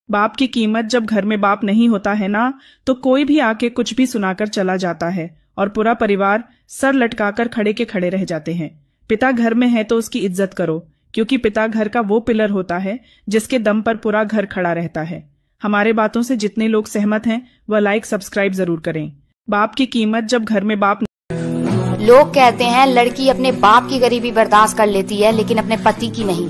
बाप की कीमत जब घर में बाप नहीं होता है ना, तो कोई भी आके कुछ भी सुनाकर चला जाता है और पूरा परिवार सर लटकाकर खड़े के खड़े रह जाते हैं। पिता घर में है तो उसकी इज्जत करो, क्योंकि पिता घर का वो पिलर होता है जिसके दम पर पूरा घर खड़ा रहता है। हमारे बातों से जितने लोग सहमत हैं वह लाइक सब्सक्राइब जरूर करें। बाप की कीमत जब घर में बाप। लोग कहते हैं लड़की अपने बाप की गरीबी बर्दाश्त कर लेती है लेकिन अपने पति की नहीं,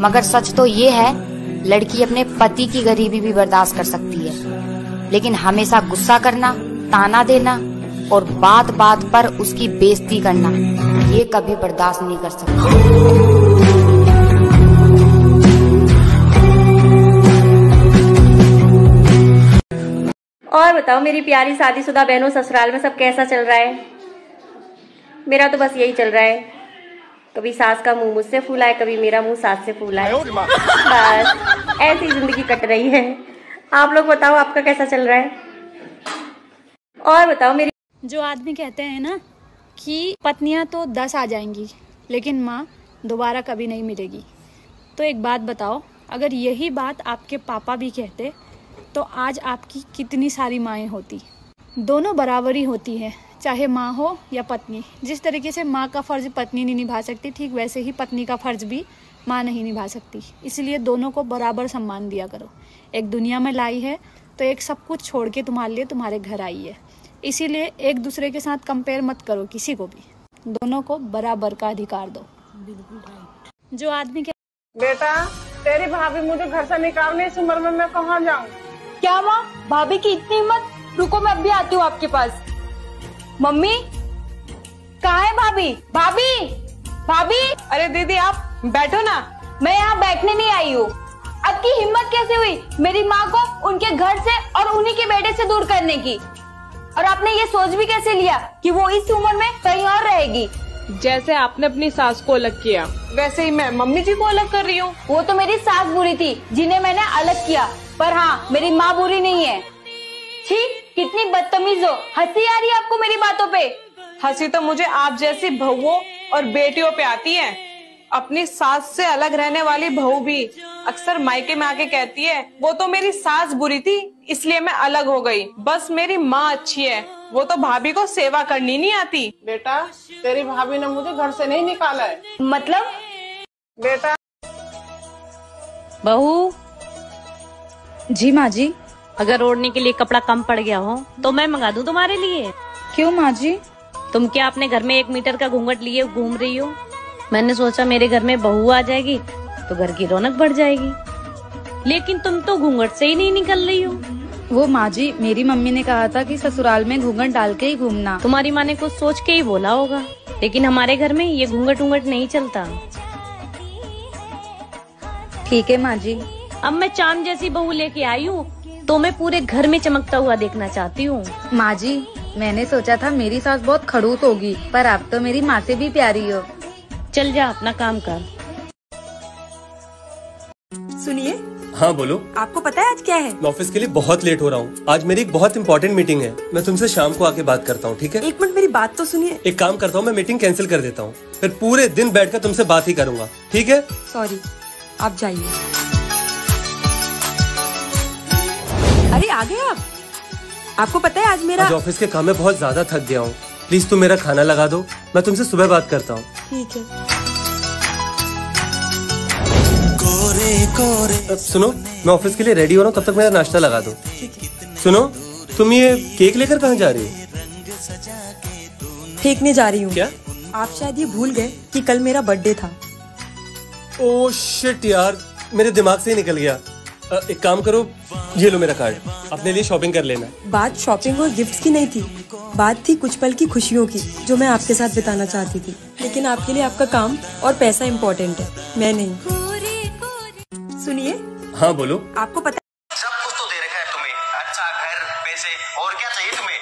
मगर सच तो ये है लड़की अपने पति की गरीबी भी बर्दाश्त कर सकती है, लेकिन हमेशा गुस्सा करना, ताना देना और बात बात पर उसकी बेइज्जती करना, ये कभी बर्दाश्त नहीं कर सकती। और बताओ मेरी प्यारी शादीशुदा बहनों, ससुराल में सब कैसा चल रहा है? मेरा तो बस यही चल रहा है, कभी सास का मुंह मुझसे फूला है, कभी मेरा मुंह सास से फूला है। बस ऐसी जिंदगी कट रही है। आप लोग बताओ आपका कैसा चल रहा है? और बताओ मेरी। जो आदमी कहते हैं ना कि पत्नियां तो 10 आ जाएंगी लेकिन माँ दोबारा कभी नहीं मिलेगी, तो एक बात बताओ, अगर यही बात आपके पापा भी कहते तो आज आपकी कितनी सारी माएँ होती। दोनों बराबरी होती है, चाहे माँ हो या पत्नी। जिस तरीके से माँ का फ़र्ज पत्नी नहीं निभा सकती, ठीक वैसे ही पत्नी का फ़र्ज भी माँ नहीं निभा सकती। इसलिए दोनों को बराबर सम्मान दिया करो। एक दुनिया में लाई है तो एक सब कुछ छोड़ के तुम्हारे लिए तुम्हारे घर आई है, इसीलिए एक दूसरे के साथ कंपेयर मत करो किसी को भी, दोनों को बराबर का अधिकार दो। बिल्कुल राइट। जो आदमी के बेटा तेरी भाभी मुझे घर से निकालने इस उम्र में मैं कहाँ जाऊँ? क्या माँ, भाभी की इतनी हिम्मत? रुको मैं अभी आती हूँ आपके पास। मम्मी कहाँ है भाभी? भाभी भाभी। अरे दीदी आप बैठो ना। मैं यहाँ बैठने नहीं आई हूँ। आपकी हिम्मत कैसे हुई मेरी माँ को उनके घर से और उन्हीं के बेटे से दूर करने की? और आपने ये सोच भी कैसे लिया कि वो इस उम्र में कहीं और रहेगी? जैसे आपने अपनी सास को अलग किया वैसे ही मैं मम्मी जी को अलग कर रही हूँ। वो तो मेरी सास बुरी थी जिन्हें मैंने अलग किया, पर हाँ मेरी माँ बुरी नहीं है। छी, कितनी बदतमीज हो। हंसी आ रही है आपको मेरी बातों पे? हंसी तो मुझे आप जैसी बहुओं और बेटियों पे आती है। अपनी सास से अलग रहने वाली बहू भी अक्सर मायके में आके कहती है वो तो मेरी सास बुरी थी इसलिए मैं अलग हो गई, बस मेरी माँ अच्छी है, वो तो भाभी को सेवा करनी नहीं आती। बेटा तेरी भाभी ने मुझे घर से नहीं निकाला है। मतलब? बेटा बहू। जी माँ जी। अगर ओढ़ने के लिए कपड़ा कम पड़ गया हो तो मैं मंगा दूं तुम्हारे लिए। क्यों माँ जी? तुम क्या अपने घर में 1 मीटर का घूंघट लिए घूम रही हो? मैंने सोचा मेरे घर में बहू आ जाएगी तो घर की रौनक बढ़ जाएगी, लेकिन तुम तो घूंघट से ही नहीं निकल रही हो। वो माँ जी, मेरी मम्मी ने कहा था कि ससुराल में घूंघट डाल के ही घूमना। तुम्हारी माँ ने कुछ सोच के ही बोला होगा, लेकिन हमारे घर में ये घूंघट उंघट नहीं चलता। ठीक है माँ जी। अब मैं चांद जैसी बहू लेके आई हूँ तो मैं पूरे घर में चमकता हुआ देखना चाहती हूँ। माँ जी, मैंने सोचा था मेरी सास बहुत खड़ूस होगी, पर आप तो मेरी माँ से भी प्यारी हो। चल जा अपना काम कर। सुनिए। हाँ बोलो। आपको पता है आज क्या है? मैं ऑफिस के लिए बहुत लेट हो रहा हूँ। आज मेरी एक बहुत इंपॉर्टेंट मीटिंग है। मैं तुमसे शाम को आके बात करता हूँ, ठीक है? 1 मिनट मेरी बात तो सुनिए। एक काम करता हूँ, मैं मीटिंग कैंसिल कर देता हूँ, फिर पूरे दिन बैठकर तुमसे बात ही करूंगा, ठीक है? सॉरी, आप जाइए। अरे आ गए आप? आपको पता है आज मेरा ऑफिस के काम में बहुत ज्यादा थक गया हूँ, प्लीज तुम मेरा खाना लगा दो, मैं तुमसे सुबह बात करता हूँ। ठीक है। सुनो, मैं ऑफिस के लिए रेडी हो रहा हूँ, तब तक मेरा नाश्ता लगा दो। सुनो, तुम ये केक लेकर कहाँ जा रही हो? फेंकने जा रही हूँ। क्या? आप शायद ये भूल गए कि कल मेरा बर्थडे था। ओह शिट यार, मेरे दिमाग से ही निकल गया। एक काम करो, ये लो मेरा कार्ड, अपने लिए शॉपिंग कर लेना। बात शॉपिंग और गिफ्ट्स की नहीं थी, बात थी कुछ पल की खुशियों की जो मैं आपके साथ बिताना चाहती थी, लेकिन आपके लिए आपका काम और पैसा इम्पोर्टेंट है, मैं नहीं। सुनिए। हाँ बोलो। आपको पता सब कुछ तो दे रखा है तुम्हें, अच्छा घर, पैसे, और क्या चाहिए तुम्हें?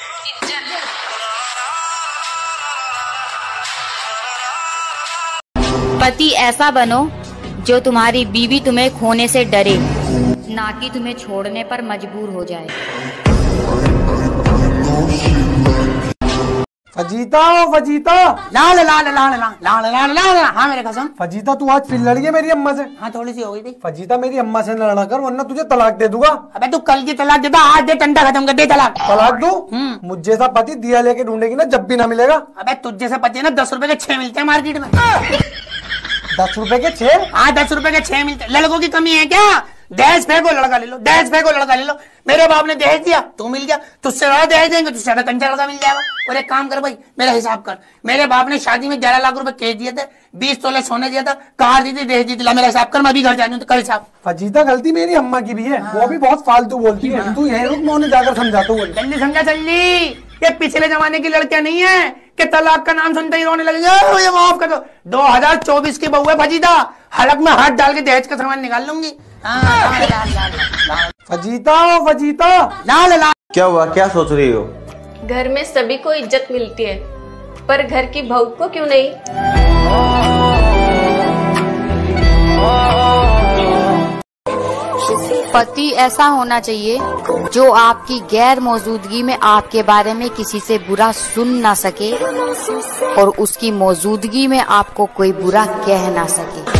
पति ऐसा बनो जो तुम्हारी बीवी तुम्हें खोने से डरे, ना कि तुम्हें छोड़ने पर मजबूर हो जाए। फजीता फजीता लाल लाल लाल लाल लाल लाल लाल। हाँ मेरे कसम। फजीता तू आज फिर लड़ी है मेरी अम्मा से? हाँ थोड़ी सी हो गई थी। फजीता मेरी अम्मा से लड़ा कर वरना तुझे तलाक दे दूंगा। अबे तू कल की तलाक देता, आज दे, टंडा खत्म कर दे तलाक। तलाक दूं? मुझ जैसा पति दिया लेके ढूंढेगी ना जब भी ना मिलेगा। अबे तुझ जैसा पति ना 10 रुपए के 6 मिलते हैं मार्केट में। 10 रुपए के 6? हाँ 10 रुपए के 6 मिलते। लड़कों की कमी है क्या? दहेज फेंको लड़का ले लो, दहेज फेंको लड़का ले लो। मेरे बाप ने दहेज दिया, तू मिल गया, तुझसे ज्यादा दहेज देंगे, तुझसे ज्यादा कंचा लड़का मिल जाएगा। और एक काम कर भाई, मेरा हिसाब कर। मेरे बाप ने शादी में 11 लाख रुपए कैश दिए थे, 20 तोले सोने दिया था, कार दी थी, दहेज दी थी। ला मेरा हिसाब कर, मैं भी घर जाऊँ तो कर हिसाब। फजीता गलती मेरी अम्मा की भी है, वो भी बहुत फालतू बोलती है। तू यही रुक, मैं उन्हें जाकर समझाता हूँ। जल्दी समझा जल्दी। ये पिछले जमाने की लड़कियां नहीं है कि तलाक का नाम सुनते ही रोने लगे, ये माफ कर दो। 2024 की बहू है फजीता, हलक में हाथ डाल के दहेज का सामान निकाल लूंगी। फजीता फजीता लाल लाल। क्या हुआ, क्या सोच रही हो? घर में सभी को इज्जत मिलती है, पर घर की बहू को क्यों नहीं? पति ऐसा होना चाहिए जो आपकी गैर मौजूदगी में आपके बारे में किसी से बुरा सुन ना सके और उसकी मौजूदगी में आपको कोई बुरा कह ना सके।